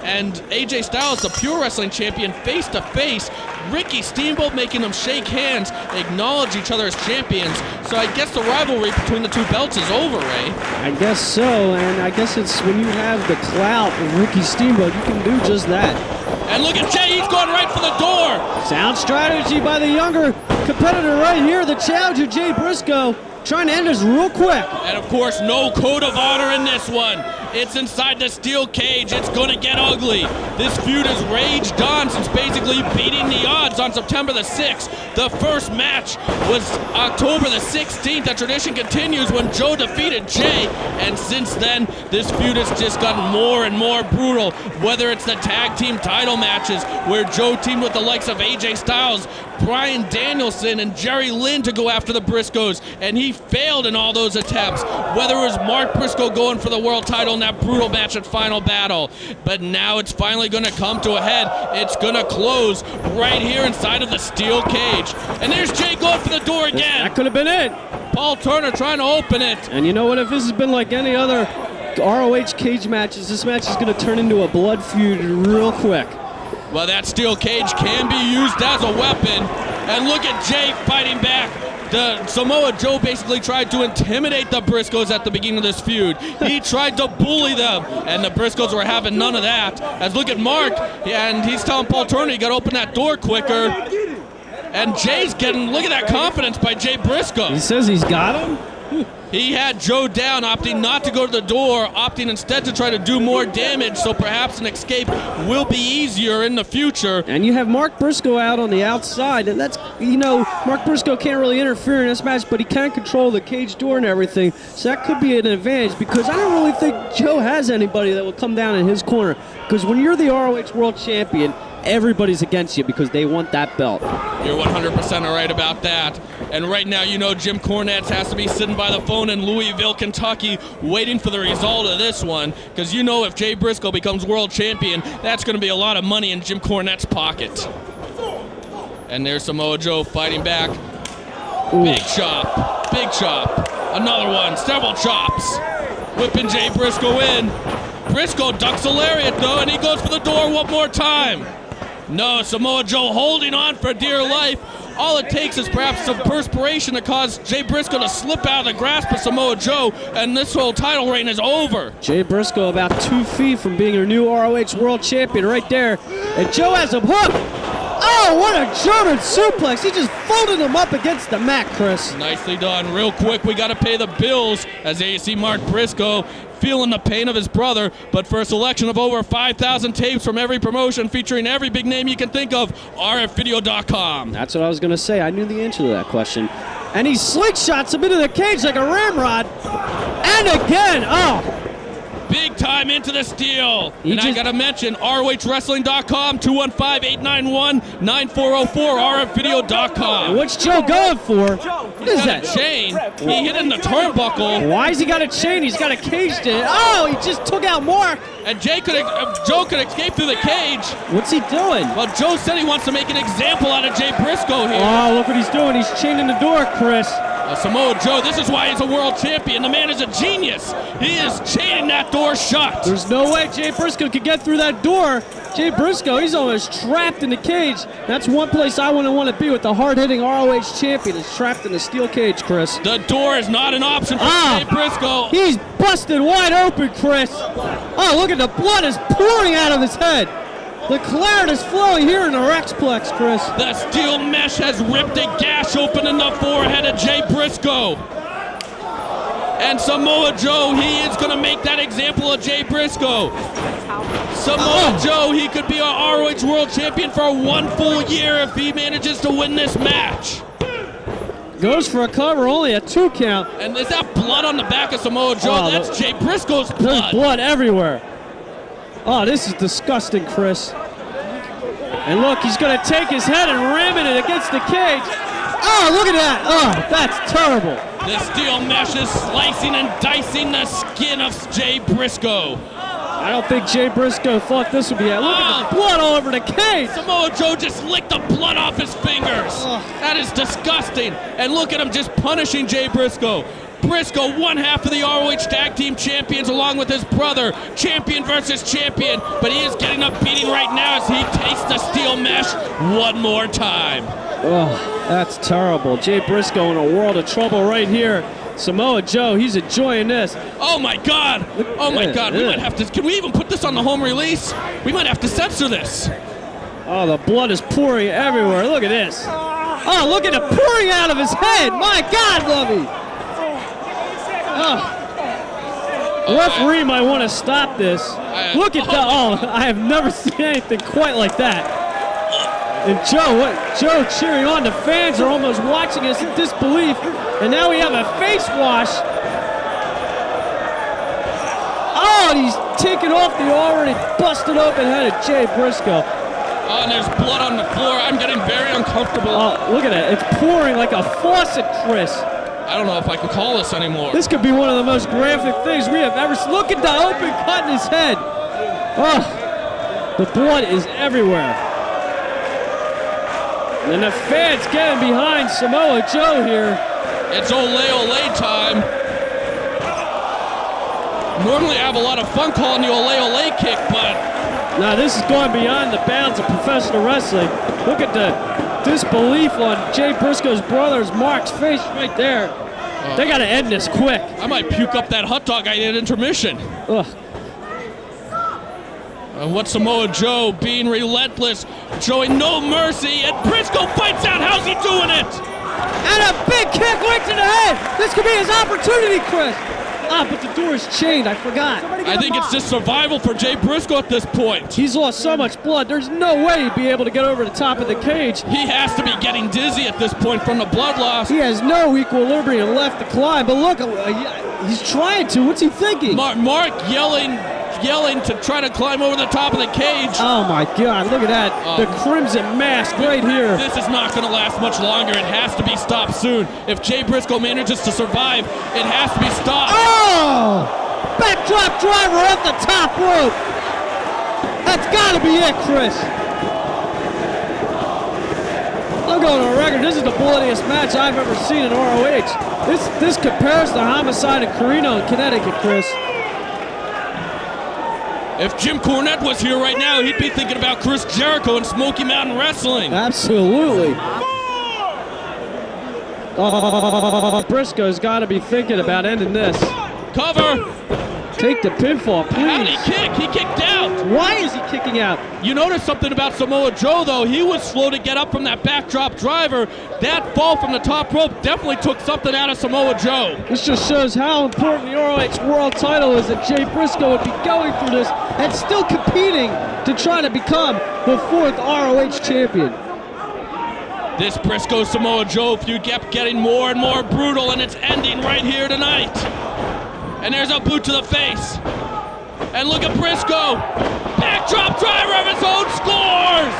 and AJ Styles, the Pure Wrestling Champion, face to face. Ricky Steamboat making them shake hands, acknowledge each other as champions. So I guess the rivalry between the two belts is over, Ray. I guess so, and I guess it's when you have the clout of Ricky Steamboat, you can do just that. And look at Jay, he's going right for the door. Sound strategy by the younger competitor right here, the challenger, Jay Briscoe, trying to end this real quick. And of course, no code of honor in this one. It's inside the steel cage. It's going to get ugly. This feud has raged on since basically beating the odds on September the 6th. The first match was October the 16th. That tradition continues when Joe defeated Jay. And since then, this feud has just gotten more and more brutal. Whether it's the tag team title matches where Joe teamed with the likes of AJ Styles, Bryan Danielson, and Jerry Lynn to go after the Briscoes, and he failed in all those attempts. Whether it was Mark Briscoe going for the world title in that brutal match at Final Battle. But now it's finally going to come to a head. It's going to close right here inside of the steel cage. And there's Jay going for the door again. That could have been it. Paul Turner trying to open it. And you know what? If this has been like any other ROH cage matches, this match is going to turn into a blood feud real quick. Well, that steel cage can be used as a weapon. And look at Jay fighting back. The Samoa Joe basically tried to intimidate the Briscoes at the beginning of this feud. He tried to bully them, and the Briscoes were having none of that. As look at Mark, and he's telling Paul Turner you got to open that door quicker. And Jay's getting, look at that confidence by Jay Briscoe. He says he's got him. He had Joe down, opting not to go to the door, opting instead to try to do more damage, so perhaps an escape will be easier in the future. And you have Mark Briscoe out on the outside, and that's, you know, Mark Briscoe can't really interfere in this match, but he can control the cage door and everything, so that could be an advantage, because I don't really think Joe has anybody that will come down in his corner, because when you're the ROH World Champion, everybody's against you because they want that belt. You're 100% right about that. And right now, you know, Jim Cornette has to be sitting by the phone in Louisville, Kentucky, waiting for the result of this one. Because you know if Jay Briscoe becomes world champion, that's going to be a lot of money in Jim Cornette's pocket. And there's Samoa Joe fighting back. Ooh. Big chop. Big chop. Another one. Several chops. Whipping Jay Briscoe in. Briscoe ducks a lariat, though, and he goes for the door one more time. No, Samoa Joe holding on for dear life. All it takes is perhaps some perspiration to cause Jay Briscoe to slip out of the grasp of Samoa Joe, and this whole title reign is over. Jay Briscoe about 2 feet from being your new ROH World Champion right there. And Joe has him hooked. Oh, what a German suplex. He just folded him up against the mat, Chris. Nicely done. Real quick, we got to pay the bills as AC Mark Briscoe feeling the pain of his brother, but for a selection of over 5,000 tapes from every promotion featuring every big name you can think of, rfvideo.com. That's what I was going to say. I knew the answer to that question. And he slingshots him into the cage like a ramrod. And again, oh. Big time into the steel. And I got to mention, ROHWrestling.com, 215-891-9404, rfvideo.com. What's Joe going for? What is that? A chain. He hit in the turnbuckle. Why has he got a chain? He's got a cage to it. Oh, he just took out Mark. And Joe could escape through the cage. What's he doing? Well, Joe said he wants to make an example out of Jay Briscoe here. Oh, look what he's doing. He's chaining the door, Chris. Samoa Joe, this is why he's a world champion. The man is a genius. He is chaining that door shut. There's no way Jay Briscoe could get through that door. Jay Briscoe, he's almost trapped in the cage. That's one place I wouldn't want to be with the hard-hitting ROH champion. Is trapped in a steel cage, Chris. The door is not an option for Jay Briscoe. He's busted wide open, Chris. Oh, look at the blood is pouring out of his head. The claret is flowing here in the Rexplex, Chris. The steel mesh has ripped a gash open in the forehead of Jay Briscoe. And Samoa Joe, he is going to make that example of Jay Briscoe. Samoa Joe, he could be our ROH World Champion for 1 full year if he manages to win this match. Goes for a cover, only a 2 count. And is that blood on the back of Samoa Joe? Oh, that's Jay Briscoe's blood. There's blood everywhere. Oh, this is disgusting, Chris. And look, he's going to take his head and ram it against the cage. Oh, look at that. Oh, that's terrible. The steel mesh is slicing and dicing the skin of Jay Briscoe. I don't think Jay Briscoe thought this would be it. Look at the blood all over the cage. Samoa Joe just licked the blood off his fingers. That is disgusting. And look at him just punishing Jay Briscoe. Briscoe, one half of the ROH Tag Team Champions, along with his brother, champion versus champion, but he is getting splash one more time. Oh, that's terrible. Jay Briscoe in a world of trouble right here. Samoa Joe, he's enjoying this. Oh my God! Oh my God! We might have to. Can we even put this on the home release? We might have to censor this. Oh, the blood is pouring everywhere. Look at this. Oh, look at it pouring out of his head. My God, Lovey. Oh. The referee might want to stop this. Look at that. Oh, I have never seen anything quite like that. And Joe cheering on. The fans are almost watching us in disbelief. And now we have a face wash. Oh, and he's taking off the already busted open head of Jay Briscoe. Oh, and there's blood on the floor. I'm getting very uncomfortable. Oh, look at it. It's pouring like a faucet, Chris. I don't know if I can call this anymore. This could be one of the most graphic things we have ever seen. Look at the open cut in his head. Oh, the blood is everywhere. And the fans getting behind Samoa Joe here. It's ole time. Normally I have a lot of fun calling the ole kick, but... Now this is going beyond the bounds of professional wrestling. Look at the disbelief on Jay Briscoe's brother's Mark's face right there. They got to end this quick. I might puke up that hot dog I ate at intermission. Ugh. What Samoa Joe being relentless, showing no mercy, and Briscoe fights out. How's he doing it? And a big kick right to the head. This could be his opportunity, Chris. Ah, but the door is chained. I forgot. I think it's just survival for Jay Briscoe at this point. He's lost so much blood. There's no way he'd be able to get over the top of the cage. He has to be getting dizzy at this point from the blood loss. He has no equilibrium left to climb. But look, he's trying to. What's he thinking? Mark yelling to try to climb over the top of the cage. Oh my God, look at that. The crimson mask right here. This is not going to last much longer. It has to be stopped soon. If Jay Briscoe manages to survive, it has to be stopped. Oh! Backdrop driver off the top rope. That's got to be it, Chris. I'm going on record. This is the bloodiest match I've ever seen in ROH. This compares to Homicide and Carino in Connecticut, Chris. If Jim Cornette was here right now, he'd be thinking about Chris Jericho and Smoky Mountain Wrestling. Absolutely. Oh, Briscoe's got to be thinking about ending this. Cover. Take the pinfall, please. How did he kick? He kicked out. Why is he kicking out? You notice something about Samoa Joe, though. He was slow to get up from that backdrop driver. That fall from the top rope definitely took something out of Samoa Joe. This just shows how important the ROH World title is, that Jay Briscoe would be going through this and still competing to try to become the 4th ROH champion. This Briscoe Samoa Joe feud kept getting more and more brutal, and it's ending right here tonight. And there's a boot to the face. And look at Briscoe. Backdrop driver of his own scores.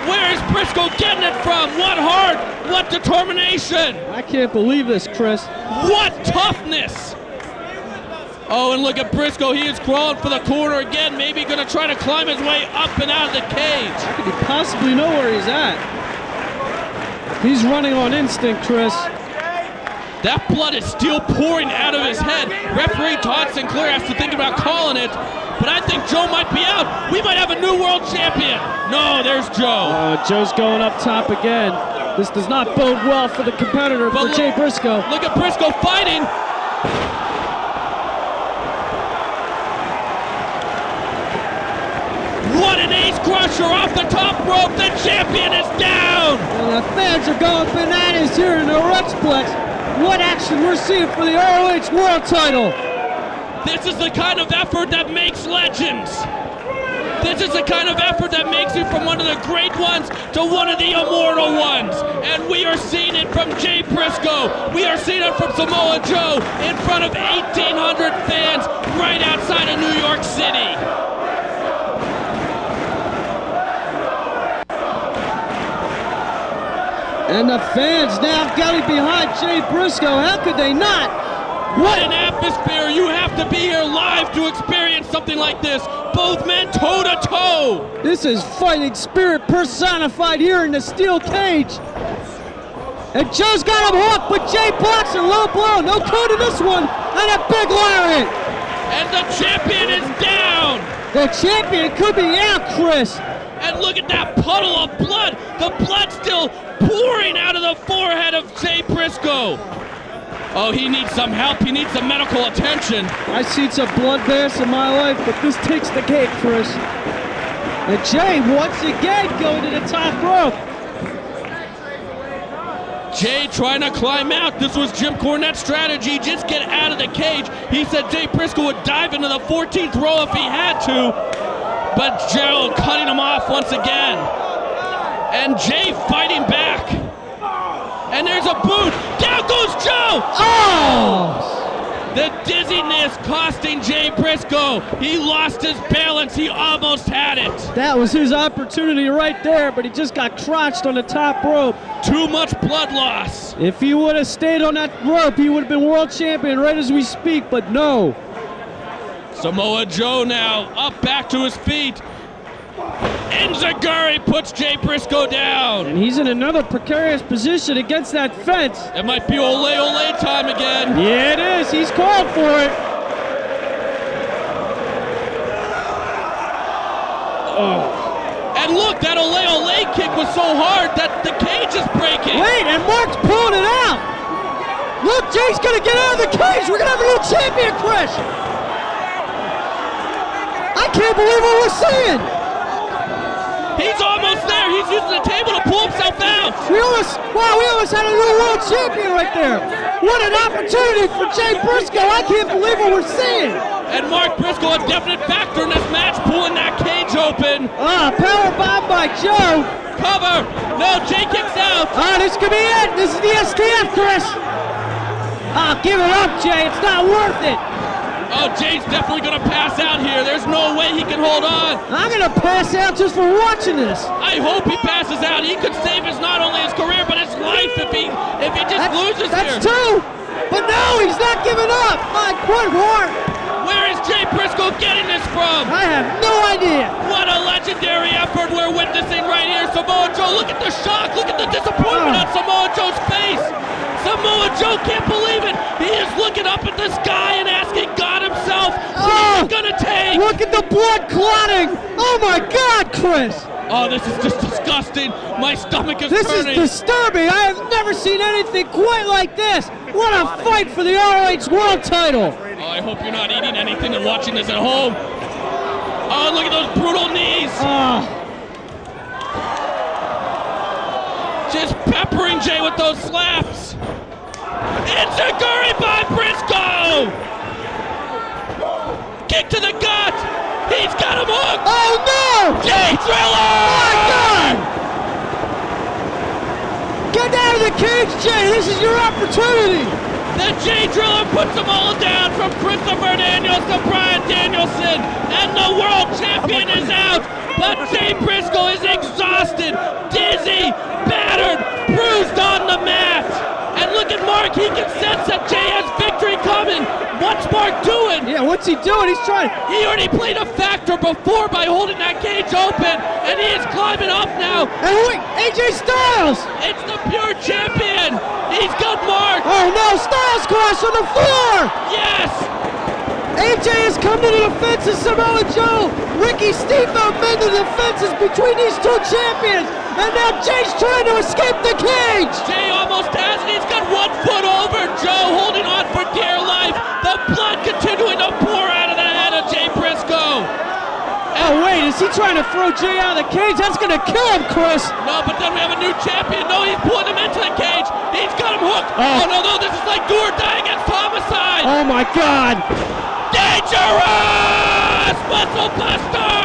Where is Briscoe getting it from? What heart? What determination? I can't believe this, Chris. What toughness. Oh, and look at Briscoe. He is crawling for the corner again. Maybe going to try to climb his way up and out of the cage. How could he possibly know where he's at? He's running on instinct, Chris. That blood is still pouring out of his head. Referee Todd Sinclair has to think about calling it, but I think Joe might be out. We might have a new world champion. No, there's Joe. Joe's going up top again. This does not bode well for the competitor, for Jay Briscoe. Look at Briscoe fighting. What an ace crusher off the top rope. The champion is down. And the fans are going bananas here in the Rexplex. What action we're seeing for the ROH World title. This is the kind of effort that makes legends. This is the kind of effort that makes you from one of the great ones to one of the immortal ones. And we are seeing it from Jay Briscoe. We are seeing it from Samoa Joe in front of 1,800 fans right outside of New York City. And the fans now getting behind Jay Briscoe. How could they not? What an atmosphere. You have to be here live to experience something like this. Both men toe to toe. This is fighting spirit personified here in the steel cage. And Joe's got him hooked, but Jay blocks a low blow. No code in this one. And a big lariat. And the champion is down. The champion could be out, Chris. And look at that puddle of blood. The blood still pouring out of the forehead of Jay Briscoe. Oh, he needs some help. He needs some medical attention. I've seen some bloodbaths in my life, but this takes the cake, Chris. And Jay, once again, going to the top rope. Jay trying to climb out. This was Jim Cornette's strategy. Just get out of the cage. He said Jay Briscoe would dive into the 14th row if he had to. But Joe cutting him off once again. And Jay fighting back. And there's a boot. Down goes Joe. Oh! The dizziness costing Jay Briscoe. He lost his balance. He almost had it. That was his opportunity right there, but he just got crotched on the top rope. Too much blood loss. If he would have stayed on that rope, he would have been world champion right as we speak, but no. Samoa Joe now up back to his feet. Enziguri puts Jay Briscoe down. And he's in another precarious position against that fence. It might be ole ole time again. Yeah, it is. He's called for it. Oh. And look, that ole ole kick was so hard that the cage is breaking. Wait, and Mark's pulling it out. Look, Jay's going to get out of the cage. We're going to have a new champion, Chris. I can't believe what we're seeing. He's almost there. He's using the table to pull himself out. We almost had a new world champion right there. What an opportunity for Jay Briscoe. I can't believe what we're seeing. And Mark Briscoe, a definite factor in this match, pulling that cage open. Power bomb by Joe. Cover. No, Jay kicks out. This could be it. This is the STF, Chris. Give it up, Jay. It's not worth it. Oh, Jay's definitely going to pass out here. There's no way he can hold on. I'm going to pass out just for watching this. I hope he passes out. He could save not only his career, but his life if he just loses here. That's two. But no, he's not giving up. My good heart. Where is Jay Briscoe getting this from? I have no idea. What a legendary effort we're witnessing right here. Samoa Joe, look at the shock. Look at the disappointment on Samoa Joe's face. Samoa Joe can't believe it. He is looking up at the sky and asking God himself, what's it gonna take? Look at the blood clotting. Oh my God, Chris. Oh, this is just disgusting. My stomach is turning. This is disturbing. I have never seen anything quite like this. What a fight for the ROH World title. Oh, I hope you're not eating anything and watching this at home. Oh, look at those brutal knees. Just peppering Jay with those slaps. Enziguri by Briscoe. Kick to the gut. He's got him hooked. Oh no! Jay Driller! Oh my God! Get out of the cage, Jay. This is your opportunity. The Jay Driller puts them all down, from Christopher Daniels to Bryan Danielson, and the world champion is out. But Jay Briscoe is exhausted, dizzy, battered, bruised on the mat. And look at Mark, he can sense that Jay has victory coming. What's Mark doing? Yeah, what's he doing? He's trying. He already played a factor before by holding that cage open, and he is climbing up now. And wait, AJ Styles! It's the Pure Champion. He's got Mark. Oh no, Styles crash on the floor! Yes! AJ has come to the defense of Samoa Joe. Ricky Steamboat mended the fences between these two champions. And now Jay's trying to escape the cage. Jay almost has it. He's got 1 foot over Joe, holding on for dear life. The blood continuing to pour out of the head of Jay Briscoe. Oh wait, is he trying to throw Jay out of the cage? That's gonna kill him, Chris. No, but then we have a new champion. No, he's pulling him into the cage. He's got him hooked. Oh no, this is like do or die against homicide. Oh my God. Dangerous! Muscle Buster!